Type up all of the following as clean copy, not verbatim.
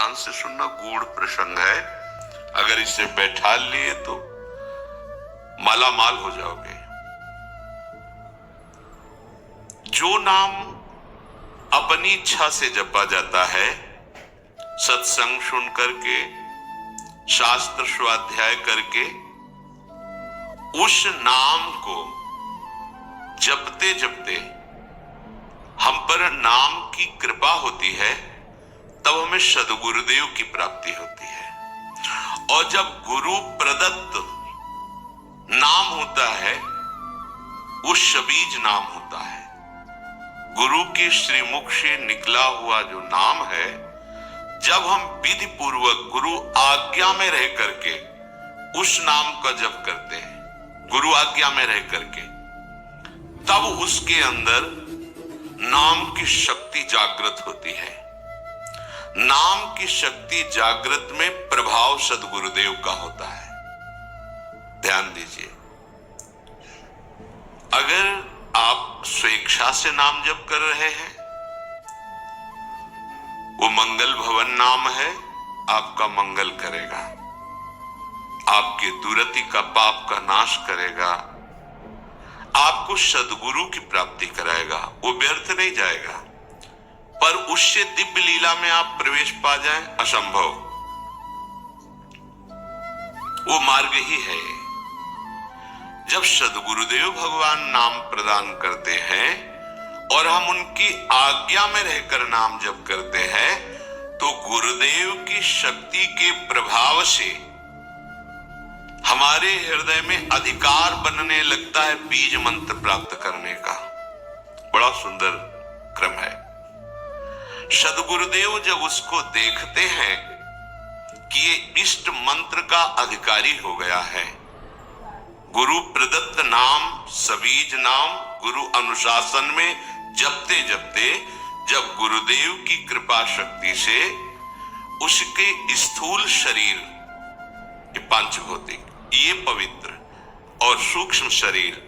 ध्यान से सुनना, गूढ़ प्रसंग है। अगर इसे बैठा लिए तो मालामाल हो जाओगे। जो नाम अपनी इच्छा से जपा जाता है, सत्संग सुन करके, शास्त्र स्वाध्याय करके, उस नाम को जपते जपते हम पर नाम की कृपा होती है, तब हमें सद्गुरुदेव की प्राप्ति होती है। और जब गुरु प्रदत्त नाम होता है, वो शबीज नाम होता है। गुरु के श्रीमुख से निकला हुआ जो नाम है, जब हम विधि पूर्वक गुरु आज्ञा में रह करके उस नाम का जप करते हैं, गुरु आज्ञा में रह करके, तब उसके अंदर नाम की शक्ति जागृत होती है। नाम की शक्ति जागृत में प्रभाव सद्गुरुदेव का होता है। ध्यान दीजिए, अगर आप स्वेच्छा से नाम जप कर रहे हैं, वो मंगल भवन नाम है, आपका मंगल करेगा, आपके दुर्गति का, पाप का नाश करेगा, आपको सद्गुरु की प्राप्ति कराएगा, वो व्यर्थ नहीं जाएगा। पर उससे दिव्य लीला में आप प्रवेश पा जाएं, असंभव। वो मार्ग ही है। जब सद्गुरुदेव भगवान नाम प्रदान करते हैं और हम उनकी आज्ञा में रहकर नाम जप करते हैं, तो गुरुदेव की शक्ति के प्रभाव से हमारे हृदय में अधिकार बनने लगता है बीज मंत्र प्राप्त करने का। बड़ा सुंदर क्रम है। सद्गुरुदेव जब उसको देखते हैं कि ये इष्ट मंत्र का अधिकारी हो गया है, गुरु प्रदत्त नाम, सबीज नाम, गुरु अनुशासन में जपते जपते जब गुरुदेव की कृपा शक्ति से उसके स्थूल शरीर, ये पंचभौतिक, ये पवित्र, और सूक्ष्म शरीर,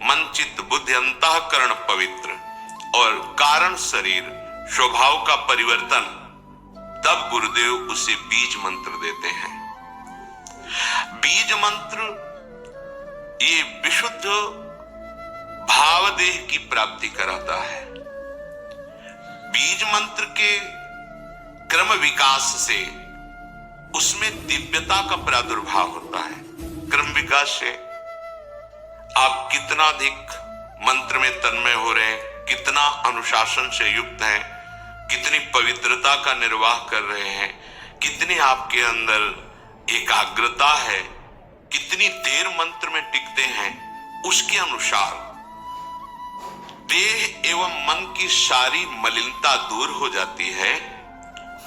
मन चित्त बुद्धि अंतःकरण पवित्र, और कारण शरीर स्वभाव का परिवर्तन, तब गुरुदेव उसे बीज मंत्र देते हैं। बीज मंत्र ये विशुद्ध भावदेह की प्राप्ति कराता है। बीज मंत्र के क्रम विकास से उसमें दिव्यता का प्रादुर्भाव होता है। क्रम विकास से आप कितना अधिक मंत्र में तन्मय हो रहे हैं, कितना अनुशासन से युक्त हैं, कितनी पवित्रता का निर्वाह कर रहे हैं, कितनी आपके अंदर एकाग्रता है, कितनी देर मंत्र में टिकते हैं, उसके अनुसार देह एवं मन की सारी मलिनता दूर हो जाती है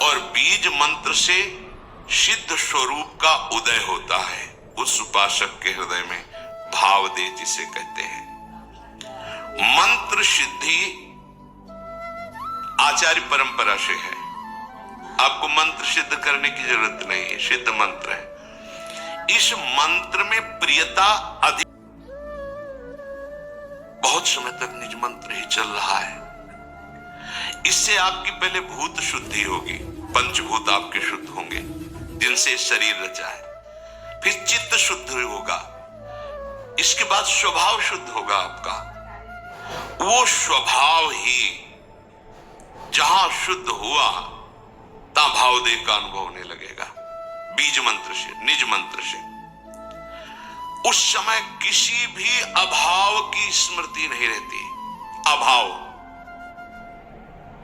और बीज मंत्र से सिद्ध स्वरूप का उदय होता है। उस उपासक के हृदय में भाव दे, जिसे कहते हैं। मंत्र सिद्धि आचार्य परंपरा से है। आपको मंत्र सिद्ध करने की जरूरत नहीं है, सिद्ध मंत्र है। इस मंत्र में प्रियता अधिक, बहुत समय तक निज मंत्र ही चल रहा है। इससे आपकी पहले भूत शुद्धि होगी, पंचभूत आपके शुद्ध होंगे जिनसे शरीर रचा है, फिर चित्त शुद्ध होगा, इसके बाद स्वभाव शुद्ध होगा आपका। वो स्वभाव ही जहां शुद्ध हुआ, ता भावदेव का अनुभव होने लगेगा। बीज मंत्र से, निज मंत्र से उस समय किसी भी अभाव की स्मृति नहीं रहती। अभाव,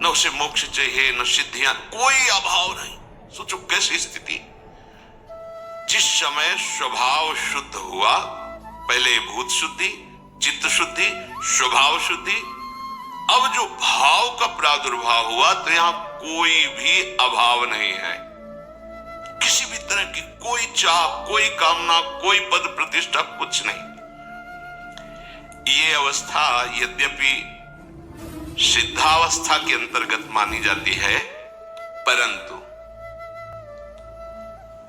न उसे मोक्ष चाहिए, न सिद्धियां, कोई अभाव नहीं। सोचो कैसी स्थिति। जिस समय स्वभाव शुद्ध हुआ, पहले भूत शुद्धि, चित्त शुद्धि, स्वभाव शुद्धि, अब जो भाव का प्रादुर्भाव हुआ, तो यहां कोई भी अभाव नहीं है। किसी भी तरह की कोई चाह, कोई कामना, कोई पद प्रतिष्ठा, कुछ नहीं। ये अवस्था यद्यपि सिद्धावस्था के अंतर्गत मानी जाती है, परंतु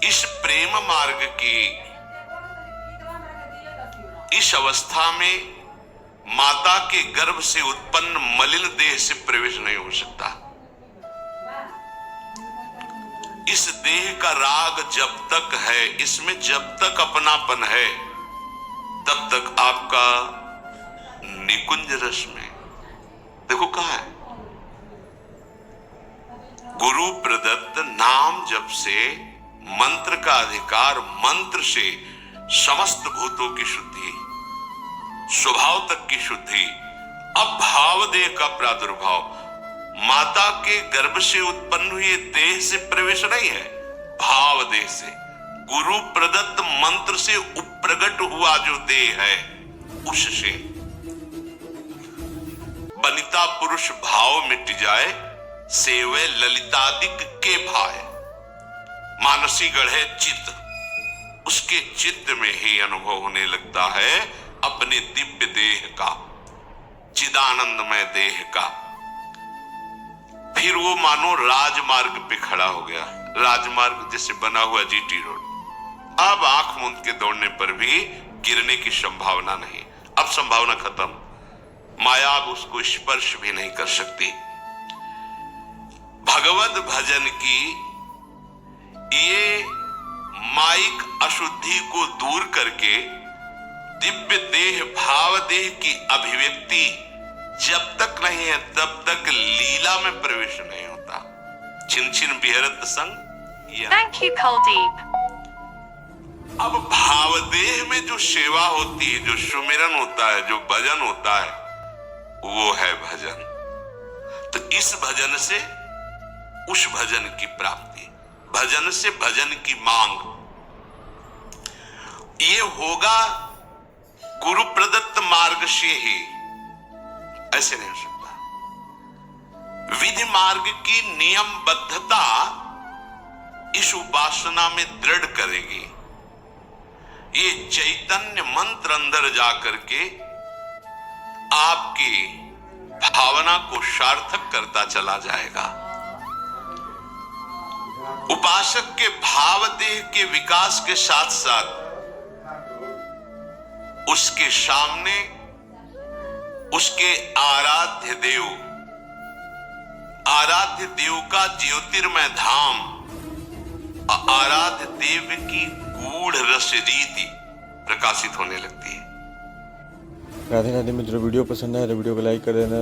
इस प्रेम मार्ग की इस अवस्था में माता के गर्भ से उत्पन्न मलिन देह से प्रवेश नहीं हो सकता। इस देह का राग जब तक है, इसमें जब तक अपनापन है, तब तक आपका निकुंज रस में, देखो कहा है, गुरु प्रदत्त नाम जप से मंत्र का अधिकार, मंत्र से समस्त भूतों की शुद्धि, स्वभाव तक की शुद्धि। अब भाव देह का प्रादुर्भाव, माता के गर्भ से उत्पन्न हुए देह से प्रवेश नहीं है, भाव देह से, गुरु प्रदत्त मंत्र से उप्रगट हुआ जो देह है उससे बनिता पुरुष भाव मिट जाए, सेवे ललितादिक के भाय, मानसी गढ़े चित्त, उसके चित्त में ही अनुभव होने लगता है अपने दिव्य देह का, चिदानंदमय देह का। फिर वो मानो राजमार्ग पे खड़ा हो गया, राजमार्ग जैसे बना हुआ जीटी रोड, अब आंख मूंद के दौड़ने पर भी गिरने की संभावना नहीं, अब संभावना खत्म, माया अब उसको स्पर्श भी नहीं कर सकती। भगवत भजन की ये माइक अशुद्धि को दूर करके दिव्य देह भाव देह की अभिव्यक्ति जब तक नहीं है तब तक लीला में प्रवेश नहीं होता। छिन छिन बिहरत संग। Thank you, Kuldeep. अब भाव देह में जो सेवा होती है, जो सुमिरन होता है, जो भजन होता है, वो है भजन। तो इस भजन से उस भजन की प्राप्ति, भजन से भजन की मांग, ये होगा गुरु प्रदत्त मार्ग से ही, ऐसे नहीं हो सकता। विधि मार्ग की नियमबद्धता इस उपासना में दृढ़ करेगी। ये चैतन्य मंत्र अंदर जाकर के आपकी भावना को सार्थक करता चला जाएगा। उपासक के भाव देह के विकास के साथ साथ उसके सामने उसके आराध्य देव का ज्योतिर्मय धाम, आराध्य देव की गूढ़ रस रीति प्रकाशित होने लगती है। राधे राधे मित्रों, वीडियो पसंद आए तो वीडियो को लाइक कर देना।